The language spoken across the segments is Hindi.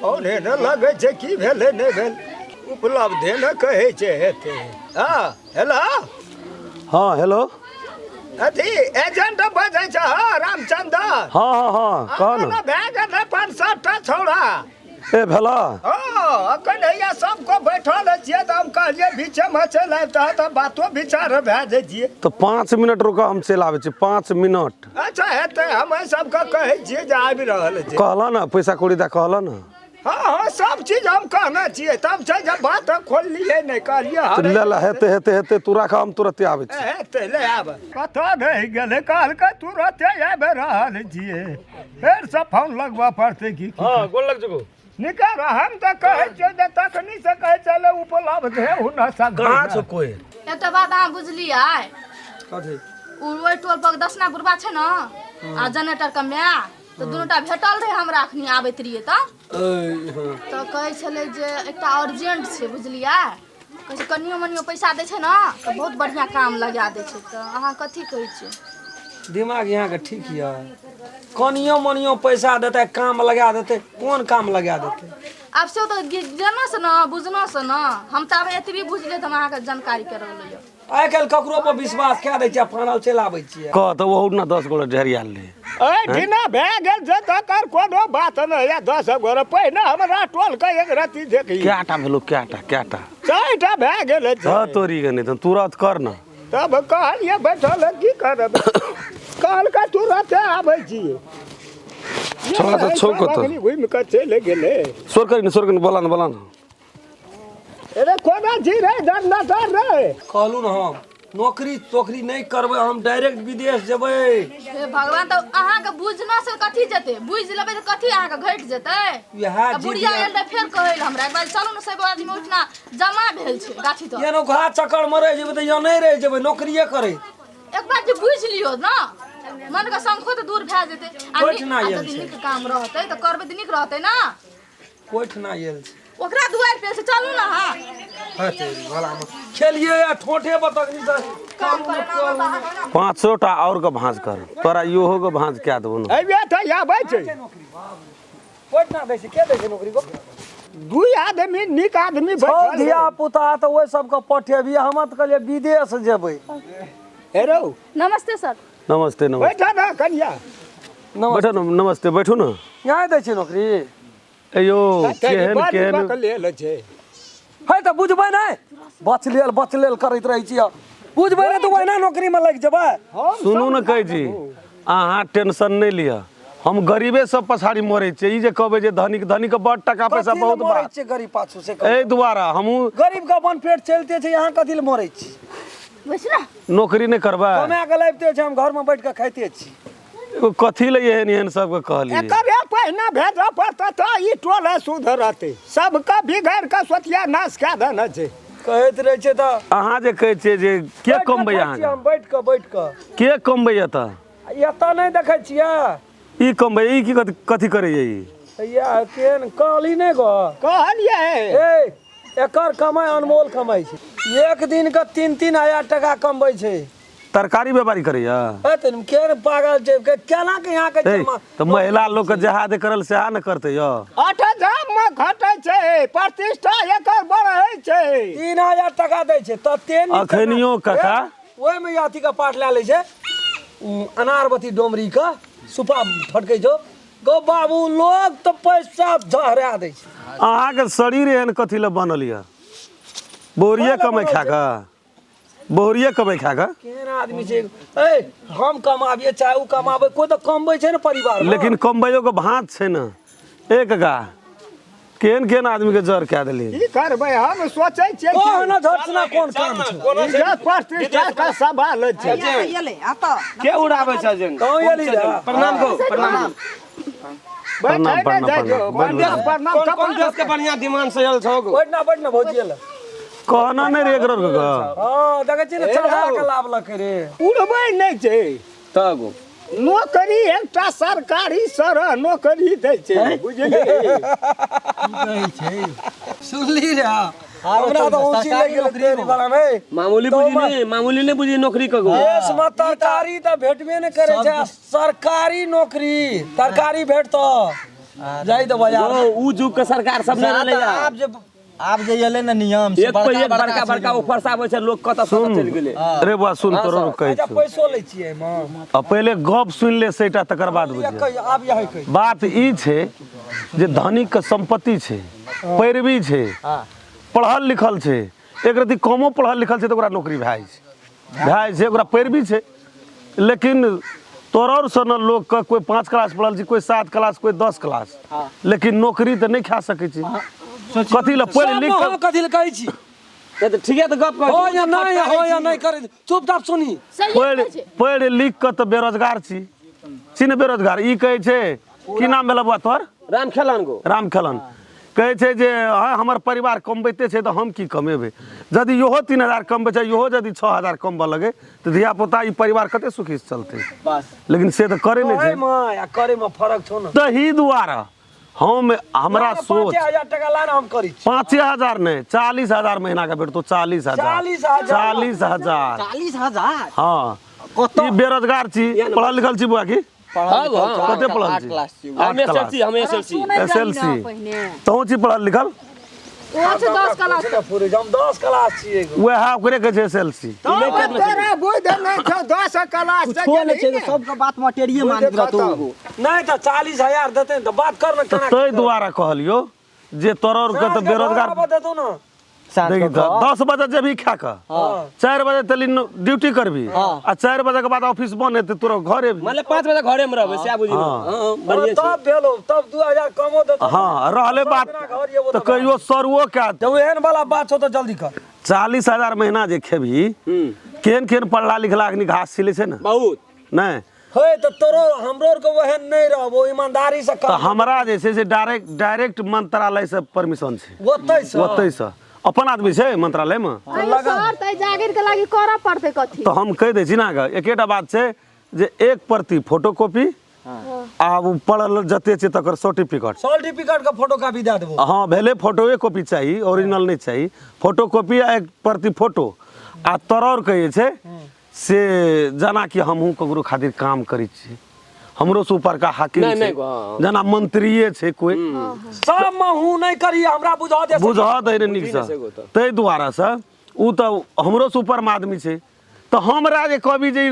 ओने न लगे छै की भेले नै भेल उपलब्धे न कहै छै हेते। हां हेलो हाँ हेलो अथी एजेंट बजै छ रामचंद्र। हाँ कौन ना भए गेल 5-7 टा छौड़ा ए भेला अखन हैया सबको बैठल छियै तऽ हम कहलियै बीचेमे चलि आबिता तऽ बातो विचार भए जैतियै। तो 5 मिनट रुका हम चलि आबै छी 5 मिनट। अच्छा हेतै हमे सबके कहै छियै जे आबि रहल छै। कहला ना पैसा कौड़ी दा कहला ना। हाँ सब चीज हम कहने छियै तब छै जब बात खोललियै नहि कहलियै तो ले ला हेते तू राख हम तुरंत आबै छी। हेतै ले आब कतऽ रहि गेलै कहलकै तुरंते आबि रहल छियै फेर से फोन लगबऽ पड़तै की। हाँ गोल लग जगो निकर हम तऽ कहै छियै जे तखनी से कहै चले उपलब्ध है हुनर सब कहाँ छौ कोई एकटा बात अहाँ बुझलियै कथी ओहि टोल पर दसना बुढ़बा छै ने आ जनरेटर के माय तऽ दुनूटा भेटल रहे हमरा अखनी आबैत रहियै तऽ कहै छलै जे एकटा अर्जेंट छै बुझलियै कहै छै कनियो मनियो पैसा दै छै ने तऽ बहुत बढ़िया काम लगा दै छै तऽ अहाँ कथी कहै छियै। दिमाग यहाँ के ठीक है कनियो मनियो पैसा देते काम लगा देते कौन काम लगा देते। आब से तऽ जानो से ने बुझनो से ने हम तऽ आब एतबी बुझलियै तऽ हम अहाँके जानकारी करौलियै। आइ काल्हि ककरो पर विश्वास कए दै छियै फानल चलि आबै छियै। कह तऽ ओहू ना 10 गोड़ा ढेरियाल ले दिना भए गेल छै तकर कोनो बात नहि या 10 गोरे पहिने हमरा टोल के एक रत्ती देखी क्याटा भेलो क्याटा 4टा भए गेल छै। हाँ तोरी के नहीं तो तुरंत कर ना। तब कहलिए बैठल की करब कहलकै तुरंते आबै छियै। छोड़ा तो छोड़ को तो घुमि के चलि गेलै। सोर करी बोला ना अरे कोना जी रे जनरेटर रे कहलू ना हम नौकरी तोकरी नहीं करबै हम डायरेक्ट विदेश जेबै। हे भगवान तऽ अहाँके बुझना से कथी जेतै बुझ लेबै तऽ कथी अहाँके घटि जेतै। इएह बुढ़िया आयल रहे फेर कहै हमरा एक बार चलू ने सब आदमी उठना जमा भेल छै गाछी तर एनो घा चक्कर में रह जेबै तऽ यहाँ नहीं रह जेबै नौकरिये करे। एक बार जे बुझ लियो ना मन के संखो तऽ दूर भए जेतै कोठना आयल यदि नीक काम रहतै तऽ करबै तऽ नीक रहतै ना। कोठना आयल छै ओकरा दुआर पे से चलू ना हां हते भला में खेलिए या ठोठे बतकनी से काम करना 500 टा और के भांज कर तोरा इहो के भांज क्या देबो ना। अइबे तऽ आबै छै कोठना दै छै के दै छै नौकरी को दू आदमी नीक आदमी छौ बैठल धिया पुता तऽ ओइ सबके पठेबी हम तऽ कहलिए विदेश जेबै। हेरो नमस्ते सर। नमस्ते बैठा ना कन्या बैठो ना नमस्ते बैठो ना। यहाँ दै छै नौकरी अयो केहन लेल छै है तऽ बुझबै नहि बच लेल करैत रहै छियै बुझबै नहि तऽ ओहिना नौकरी में लग जेबै। सुनू ना कहै छी अहाँ टेंशन नहीं लिया हम गरीबे सब पछाड़ी मरे छियै ई जे कहबै जे धनिक के बड़ टका पैसा बहुत मरै बा छियै गरीब पाछू से ए दुआरा हमहू गरीब के अपन पेट चलते छै यहाँ कथी ले मरै छी बुझना नौकरी नहीं करबा कमा के लाबिते छै हम घर में बैठ के खाइते छी। एगो कथी ले एहन सबके कहलिए एकरे पहिने भेजऽ पड़तै तऽ ई टोला सुधरतै सबके बिगाड़ के सोतिया नाश कए देने छै। कहैत रहै छै तऽ अहाँ जे कहै छियै जे के कमबै अहाँ हम बैठ के के कमबै एतऽ एतऽ नहीं देखै छियै ई कमबै ई की कथी करैए ई या केन कहली नहीं गो कहलिए ए एकर कमाई अनमोल कमाई छै एक दिन के 3-3 हजार टका कमबै छै। तरकारी व्यापारी करैया तुम केन पागल छै केना के यहाँ के तो महिला लोग के जहाद करल से न करते य 8,000 में घटै छै प्रतिष्ठा एकर बढ़ै छै 3,000 टका दै छै त तेन अखनियो काका ओइ में अथी का पाठ ले छै अनारबती डोमरी का सुपा फटकै छौ गो बाबू लोग तो पैसा झहरा दै छै। अहाँ के शरीर एहन कथी ले बनल य बोरिये कमाई खा का बोरिये कमाई खा का केन आदमी छै ए हम कमाबिए चाहे उ कमाबे कोई तो कमबै छै ने परिवार में लेकिन कमबैयो के भात छै न एक का केन आदमी के जर कए देली की करबै हम सोचै छियै कोन धरसना कोन काम छै इज्जत प्रतिष्ठा का सवाल छै के उड़ाबै छ जन कौन एली प्रणाम को प्रणाम प्रणाम कौन देश के बढ़िया डिमांड से आयल छौ गो बैठना भौजी ले कहना नहीं रे एकरो के हां देखै छी ने चढ़ा के लाभलक रे उड़बै नहि छै तब नौकरी एकटा सरकारी सरह नौकरी दै छै बुझलियै कहै छै सुनली रे हमरा तो ऊंची लग गेल तेरी वाला में मामूली नहीं बुझी नौकरी कगो देश में तरकारी तो भेटबे नहीं करे छे सरकारी नौकरी तरकारी भेटतो जाई तो बाजार उ जुग के सरकार सब ने रहले या आप जे एले न नियम से एक बड़का ऑफर से आबै छै लोग कत चल गेले अरे बा सुन तोरो कहै अच्छा छौ पैसो लै छियै मां अब पहले गप सुन ले सेटा तकर बाद बुझे आब यही कहि बात ई छै जे धनिक के संपत्ति छै पैरवी छै पढ़ल लिखल छै एक रति कमो पढ़ल लिखल छै तो ओकरा नौकरी भए छै ओकरा पैरवी छै लेकिन तोरर सन लोग का कोई 5 क्लास पढ़ल छै कोई 7 क्लास कोई 10 क्लास लेकिन नौकरी तो नहीं खा सकै छै कथी ल पढ़ लिख कथी ल कहै छी तो ठीक है तो गप हो या नहीं करे चुपचाप सुनी पढ़ लिख के तो बेरोजगार छी ने बेरोजगार ई कहै छै की नाम भेल बा तोर राम खेलन कहै छै जे हाँ हमर परिवार कमबैते छै तो हम की कमेबै यदि इहो 3000 कमबै छै इहो यदि 6000 कमबऽ लगे तो धिया पुता ई परिवार कते सुखी से चलतै लेकिन से तो करे नहीं छै मां करे में फर्क छौ न तही दुआरा हमरा सोच 5000 टका लाना हम करी 5000 नहीं 40000 महीना का भेटतो 40000 हाँ ई बेरोजगार छी पढ़ल लिखल छी बुआ की कते पढ़ल छी हम एसएलसी तहु छी पढ़ल लिखल ओ छै 10 क्लास पूरे हम 10 क्लास छियै वह ओकरे कहै छै एसएलसी तेरा बुझ नहीं छौ 10 क्लास से छोड़ छै सबके बात मटेरिये मान रहतो नहीं तो 40000 देते तो बात कर न केना तै दुआरा कहलियो जे तोरर के तो बेरोजगार देतो न देखी 10 बजे जेबी खा के 4 बजे तली ड्यूटी करबी आ 4 बजे के बाद ऑफिस बंद हेतै तोरा घरे मतलब 5 बजे घरे में रहबे से बुझी बढ़िया तब भेलो तब 2000 कमो देतो हाँ रहले बात तो कहियो सरुओ क्या जब एहन वाला बात हो तो जल्दी कर 40000 महीना जे खेबी केन पढ़ला लिखला के घास छिले छै न बहुत नहीं हे तो तोरो हमरो के वहन नहीं रहबो ईमानदारी से तो हमरा जे छै से डायरेक्ट मंत्रालय से परमिशन छै ओतै से अपन आदमी छै मंत्रालय में सर तै जागिर के लागि करऽ पड़तै कथी तो हम कह दै छी ना एकेटा बात छै जे 1 प्रति फोटोकॉपी आ पढ़ल जते छै तकर सर्टिफिकेट के फोटोकॉपी दे देबो हाँ भेले फोटोए कॉपी चाहिए ओरिजिनल नहीं चाहिए फोटोकॉपी आ 1 प्रति फोटो आ तोरर कहै छै से जना कि हमहू ककरो खातिर काम करै छी हमरो से ऊपर का हाकिम छै जना मंत्रीये छै कोई सब महू नहीं करी हमरा बुझा दे रे नीक से तै दुआरा से उ तो हमरो से ऊपर आदमी छै तो हमरा जे कभी जे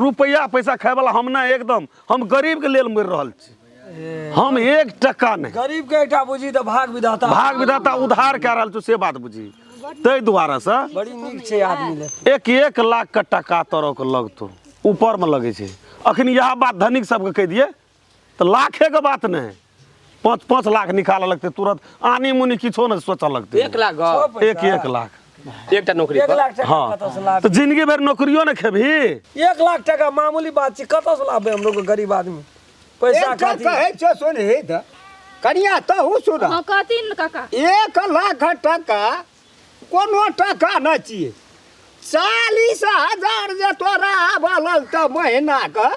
रुपया पैसा खाय वाला हम ना एकदम हम गरीब के लेल मर रहल छी हम 1 टका नहीं गरीब के एकटा बुझी तो भाग विधाता उधार कह रहल छी से बात बुझी तै दुआरा से बड़ी नीक छै आदमी ले 1 लाख का टका तोरो के लगतो ऊपर में लगे छै अखन यह बात धनिक सबके कह दिए तो लाखे के बात नहीं 5 लाख निकाल लगते तुरंत आनी मुनी किछो न सोच लगते 1 लाख 1 लाख एकटा नौकरी 1 लाख टका हाँ कतौ से लाभ तो जिंदगी भर नौकरियों न खेबी 1 लाख टका मामूली बात छै कतौ से लाभ हम लोग गरीब आदमी पैसा खातिर कहै छ सुन हे त कनिया तहु सुन हां कथी न काका 1 लाख टका कोनो टका न छिए 40000 जे तोरा आबल त महीना के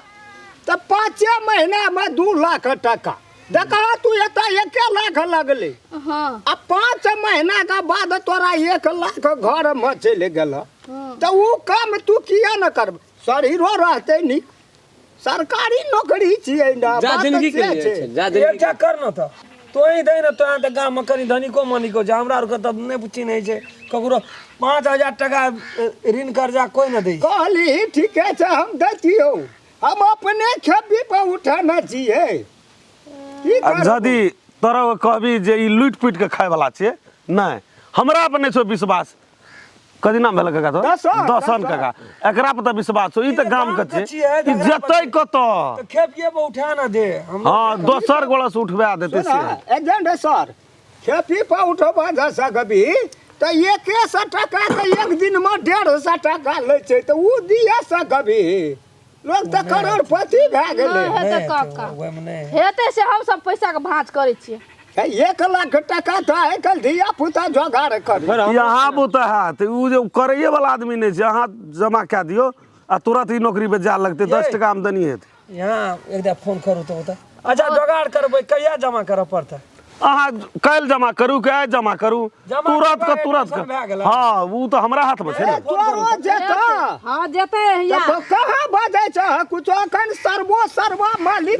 त 5 महीना में 2 लाख टका देखा तू एता 1 लाख लगले हां आ 5 महीना के बाद तोरा 1 लाख घर में चले गेल त उ काम तू किया न करब शरीरो रहते नी सरकारी नौकरी छिए ना जा जिंदगी के लिए जा जिंदगी क्या करना था तो ही दे न तो त गाम में कनी धनिको मनिको जा हमरा के त नहीं पूछी नहीं छै ककरो 5000 टका ऋण कर्जा कोई न दे कहली ठीक है हम देतियो हम अपने खेबी पे उठाना चाहिए यदि तोरा कहबी जे ई लूट पीट के खाय वाला छिए नहीं हमरा पर नहीं छो विश्वास कदी नाम भेल काका तो दसन काका एकरा पर त विश्वास छो ई त गाम के छै ई जतै कत तो खेपिए पे उठा न दे हां दोसर गोला से उठवा देते से एजेंट सर खेपी पे उठवा जा सकबी तो 100 टका के एक दिन में 150 टका ले छै तो उ दिया सकबी लोग त करोड़पति भए गेलै हेतै काका हेतै से हम सब पैसा के भांज करै छियै 1 लाख टका तो आइ कल धिया पुता जोगाड़ कर यहाँ बुता है तो उ जो करैये वाला आदमी नहीं छै अहाँ जमा कए दियो आ तुरंत ही नौकरी पे जा लगते 10 टका आमदनी हेतै यहाँ एक फोन करू तो बता अच्छा जोगाड़ करबै कहिया जमा करऽ पड़तै अहाँ कल जमा करू के आइ जमा करू जमा तुरंत करबै, के तुरंत टेंशन भए के गेलै। हाँ वो तो हमरा हाथ में छै ने तोरो जेता हाँ जेते या तो कहाँ बजै छ कुछ अखन सर्वो मालिक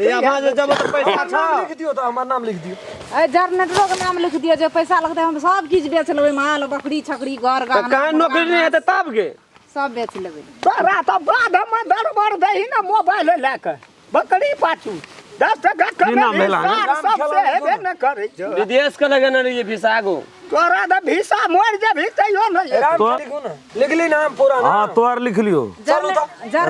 जब पैसा हमर नाम लिख दियो तो हमर नाम लिख दियो। जनरेटरो के नाम लिख दिया जो पैसा लगते हम सब चीज बेच लेबै माल बकरी छकरी घर गहना कहाँ नौकरी नहीं है तब के सब बेच लेबै तोरा तो बाद में दरबार दही ना मोबाइल लेके बकरी पाछू 10 टका की नाम कमे भेला? सबसे हेबे न करै छ विदेश के लगे ना रहिए भिसा गो तोरा तो भिसा मोर जेबी तैयो नहीं राम तो- लिखू ना लिखली नाम पूरा हाँ नाम तोहर लिख लियो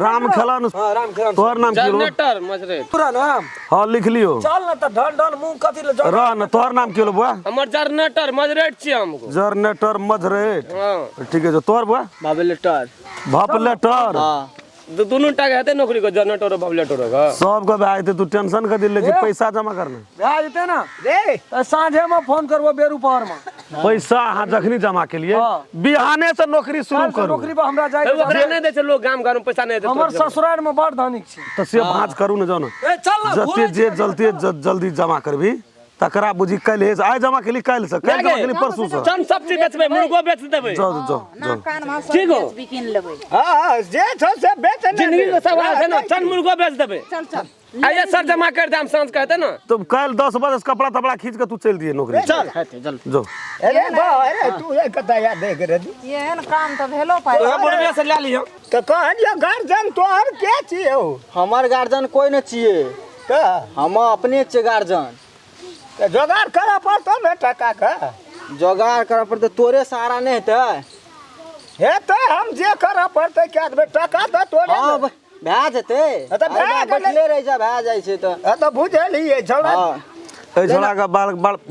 राम खेलन हाँ राम खेलन तोहर नाम की रो जनरेटर मजरे पूरा नाम हाँ लिख लियो चल ना तो ढन ढन मुंह कथी ले जन रह न तोहर नाम की लो बुआ हमर जनरेटर मजरेट छी हमको जनरेटर मजरेट हाँ ठीक है जो तोहर बुआ बाबेलेटर भपलेटर हाँ दोनों टाके हेते नौकरी को जनरेटर और बबलेटर का सबके भाई तू टेंशन कर दिले जे पैसा जमा करना भए जेते ना रे तो साँझे में फोन करबो बेरू पहर में पैसा अहाँ जखनी जमा के लिए हाँ। बिहाने से नौकरी शुरू कल से करू नौकरी पर हमरा जाए ओकरा नहीं दे छै लोग गाम घर में पैसा नहीं दे हमर ससुराल में बड़ धनिक छी तो से भाँज करू न जाओ न ए चल ना जते जे जल्दी जमा करबी तकरा बुझी कल है आइ जमा के लिए कल से कल जमा के लिए परसू से चन सब चीज बेचबे मुर्गो बेच देबे जाओ जाओ ना जाओ कान में ठीक हो। सब बिकिन लेबै हां जे छ से बेच ने जिंदगी का सवाल है ना चन मुर्गो बेच देबे चल चल आइए सर जमा कर दे हम सांझ कहते ना तो कल 10 बजे से कपड़ा तपड़ा खींच के तू चल दिए नौकरी चल चल जो अरे बा अरे तू एक दया देख रे ये न काम तो भेलो पाइ हम बुढ़िया से ले लियो तो कहलियो गार्जियन तोहर के छियो हमार गार्जियन कोई न छिए का हम अपने छिए गार्जियन तो जोगाड़ कर पड़तो न टका का जोगाड़ कर पड़ते तोरे सहारा नहीं हेतै हेतै हम जे कर पड़तै क्या देबै टका तो तोरे हाँ न। भए जेतै तऽ भए गेलै। बैठले रह जा भए जाइ छै तऽ तो बुझलिए छौड़ा हाँ ए छोड़ा का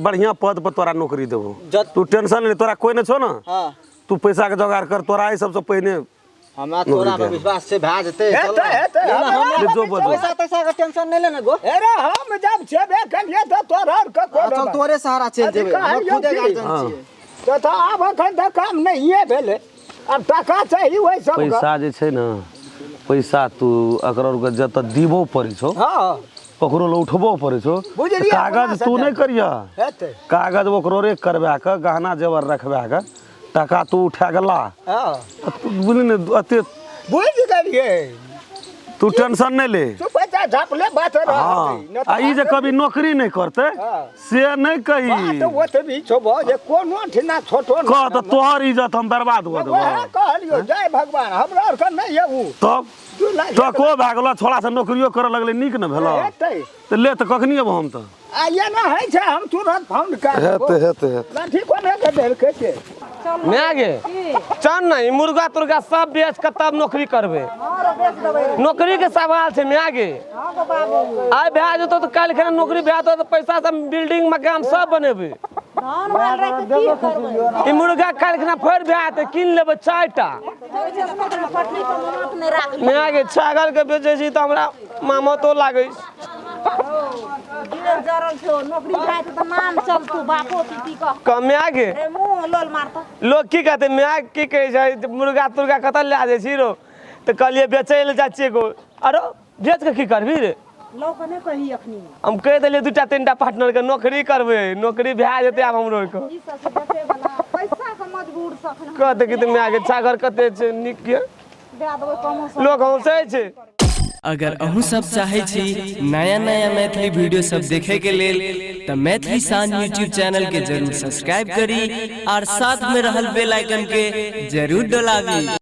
बढ़िया पद पर तोरा नौकरी देबो जत- तू टेंशन नहीं तोरा कोई न छो ना हाँ तू पैसा के जोगाड़ कर तोरा ई सबसे पहले हमरा तोरा पर विश्वास छै भए जेतै हेतै, चल ना। हेतै, ले ना, हमरा हमरा जो बजो। पैसा तैसा के टेंशन नहीं लेना गो अरे हम जब छेबे करिए तो तोरा का हाँ, चल कोन तोरे सहारा चल जेबै अधिकार हम खुदे योग्य। गार्जियन हाँ। छियै तो आब अखन तक काम नहीं भेलै अब टका चाहिए वही सब पैसा जे छै न पैसा तू अकरो जत दीबो पड़ै छौ हाँ ओकरो ले उठबो पड़ै छौ बुझलियै, कागज अपना तू से नहीं करिया हेतै कागज ओकरो रे करबा के गहना जेवर रखबा के टका तू उठा गेला हाँ तू बुझली ने अते बुझ गेलिए तू टेंशन नहीं ले तू पैसा झापले बात रह हाँ आ ई जे कभी नौकरी नहीं करते हाँ। से नहीं कही बात ओतबी छौ भो जे कोनो ठिना छोटो न कह तो तोहर इज्जत हम बर्बाद हो देबो वह कहलियो जय भगवान हमरा और का नहीं है ऊ तब तू लाग टको भए गेलो छोड़ा से नौकरियो करे लगले नीक न भेलो हेतै तो ले तो कखनी अब हम तो आ ये ना है छै हम तुरंत फोन कर देबो हेते लाठी कोने के देल के छै मैं आगे चल नहीं मुर्गा तुर्गा सब बेच के तब नौकरी करबे नौकरी के सवाल छै मैं आगे आइ भए जेतो तो काल्हि खना नौकरी भए जेतो तो पैसा से बिल्डिंग मकान सब बनेबे धान माल रे की करबै ई मुर्गा काल्हि खना फेर भए जेतै कीन लेबै 4टा पटनी पर माप नहीं राख मैं आगे छागल के बेचे छी तो हमरा मामतो लागे गिरे जरल छो नौकरी खाए तो नाम चलतू बापो पीती का कम आगे रे मुंह लोल मारतो लोग की कहते मैं की कहे छै मुर्गा तुर्गा कतऽ ले जाइ छी रो तो कहलिए बेचै ले जाइ छियै को अरे बेच के की करबी रे लोक ने कही अखनी हम कह देलिए 2टा 3टा पार्टनर के नौकरी करबे नौकरी भए जेतै आब हमरो के ई सब से बेचे वाला पैसा के मजबूर सखन कहते कि मैं आगे छागर कते छै नीक के दे देबै कमो लोग हंसै छै अगर अहू सब चाहे छी नया नया मैथिली वीडियो सब देखे के लेल त मैथिली साँझ यूट्यूब चैनल के जरूर सब्सक्राइब करी और साथ में रहल बेल आइकन के जरूर दबावी।